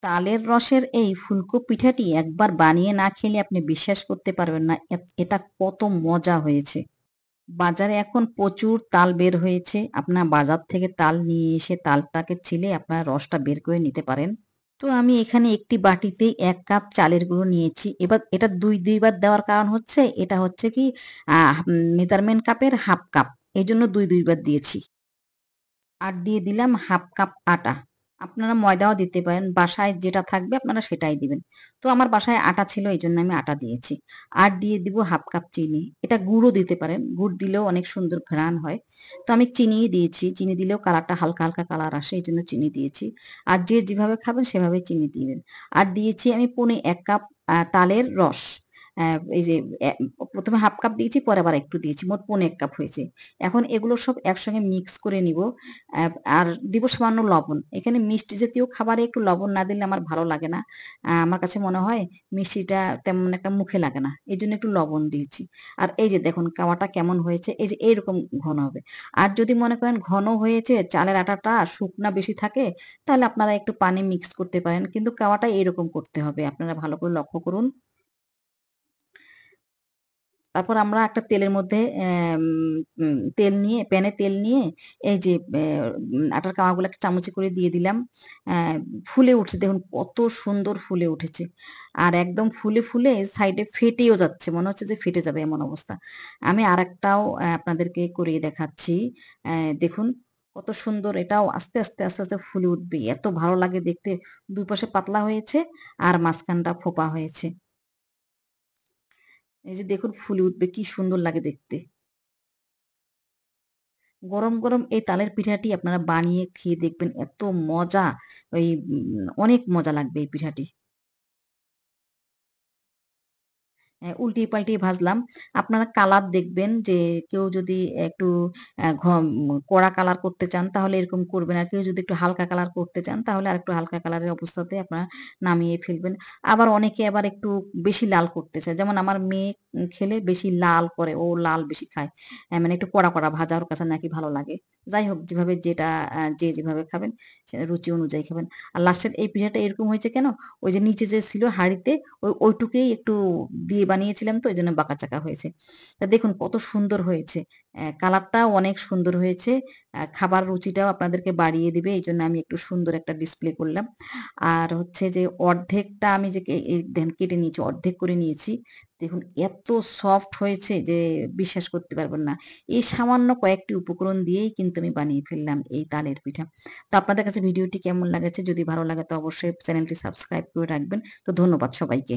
তালের রসের এই ফুলকো পিঠাটি একবার বানিয়ে না খেলে আপনি বিশ্বাস করতে পারবেন না এটা কত মজা হয়েছে। বাজারে এখন প্রচুর তাল বের হয়েছে। আপনার বাজার থেকে তাল নিয়ে এসে তালটাকে ছিলে আপনারা রসটা বের করে নিতে পারেন। তো আমি এখানে একটি বাটিতে ১ কাপ চালের গুঁড়ো নিয়েছি। এবার এটা ২ বার দেওয়ার কারণ হচ্ছে এটা হচ্ছে কি মেজারমেন্ট কাপের 1/2 কাপ। এজন্য ২ বার দিয়েছি। আর দিয়ে দিলাম 1/2 কাপ আটা। আপনারা ময়দাও দিতে পারেন। বাসায় যেটা থাকবে আপনারা সেটাই দিবেন। তো আমার বাসায় আটা ছিল এইজন্য আমি আটা দিয়েছি। আর দিয়ে দিব 1/2 কাপ চিনি। এটা গুড়ও দিতে পারেন। গুড় দিলেও অনেক সুন্দর ঘ্রাণ হয়। তো আমি চিনিই দিয়েছি। চিনি দিলেও কালারটা হালকা, হালকা কালার আসে এইজন্য চিনি দিয়েছি। আর যে যেভাবে খাবেন সেভাবে চিনি দিবেন। আর দিয়েছি আমি পৌনে ১ কাপ তালের রস। অ্যা এই যে ১ম এ 1/2 কাপ দিয়েছি, পরে আবার একটু দিয়েছি। মোট পৌনে ১ কাপ হয়েছে। এখন এগুলো সব একসঙ্গে মিক্স করে নিব। আর দিব সামান্য লবণ। এখানে মিষ্টি জাতীয় খাবারে একটু লবণ না দিলে আমার ভালো লাগে না। আমার কাছে মনে হয় মিষ্টিটা তেমন একটা মুখে লাগে না। এজন্য একটু লবণ দিয়েছি। আর এই যে দেখুন কাওয়াটা কেমন হয়েছে, এই যে এইরকম ঘন হবে। আর যদি মনে করেন ঘন হয়েছে, চালের আটাটা শুকনা বেশি থাকে, তাহলে আপনারা একটু পানি মিক্স করতে পারেন। কিন্তু কাওয়াটা এরকম করতে হবে। আপনারা ভালো করে লক্ষ্য করুন। তারপর আমরা একটা তেলের মধ্যে তেল নিয়ে প্যানে তেল নিয়ে এই যে আটার কামাগুলো একটা চামচে করে দিয়ে দিলাম। অ্যা ফুলে উঠছে দেখুন কত সুন্দর ফুলে উঠেছে। আর একদম ফুলে, ফুলে সাইডে ফেটেও যাচ্ছে। মনে হচ্ছে যে ফেটে যাবে এমন অবস্থা। আমি আরেকটাও আপনাদেরকে করিয়ে দেখাচ্ছি। অ্যা দেখুন কত সুন্দর এটাও আস্তে, আস্তে, আস্তে, আস্তে ফুলে উঠবে। এত ভালো লাগে দেখতে। ২ পাশে পাতলা হয়েছে আর মাঝখানটা ফোপা হয়েছে। এই যে দেখুন ফুলে উঠবে কি সুন্দর লাগে দেখতে। গরম, গরম এই তালের পিঠাটি আপনারা বানিয়ে খেয়ে দেখবেন এত মজা, ওই অনেক মজা লাগবে এই পিঠাটি। উল্টিয়ে পাল্টিয়ে ভাজলাম। আপনারা কালার দেখবেন যে কেউ যদি একটু কড়া কালার করতে চান তাহলে এরকম করবেন। আর কেউ যদি একটু হালকা কালার করতে চান তাহলে আরেকটু হালকা কালারের অবস্থাতে আপনারা নামিয়ে ফেলবেন। আবার অনেকে আবার একটু বেশি লাল করতে চায়। যেমন আমার মেয়ে খেলে বেশি লাল করে, ও লাল বেশি খায়। মানে একটু কড়া, কড়া ভাজা ওর কাছে নাকি ভালো লাগে। যাই হোক যেভাবে যেটা যে যেভাবে খাবেন সে রুচি অনুযায়ী খাবেন। আর লাস্টের এই পিঠাটা এরকম হয়েছে কেন? ওই যে নিচে যে ছিল হাঁড়িতে ওইটুকুই একটু দিয়ে বানিয়েছিলাম তো এজন্য বাঁকাচাকা হয়েছে। তা দেখুন কত সুন্দর হয়েছে। কালারটাও অনেক সুন্দর হয়েছে। খাবার রুচিটাও আপনাদেরকে বাড়িয়ে দিবে। এইজন্য আমি একটু সুন্দর একটা ডিসপ্লে করলাম। আর হচ্ছে যে অর্ধেকটা আমি যে এই দেন কেটে নিয়েছি, অর্ধেক করে নিয়েছি। দেখুন এত সফট হয়েছে যে বিশ্বাস করতে পারবেন না। এই সামান্য কয়েকটি উপকরণ দিয়েই কিন্তু আমি বানিয়ে ফেললাম এই তালের পিঠা। তো আপনাদের কাছে ভিডিওটি কেমন লেগেছে? যদি ভালো লাগে তো অবশ্যই চ্যানেলটি সাবস্ক্রাইব করে রাখবেন। তো ধন্যবাদ সবাইকে।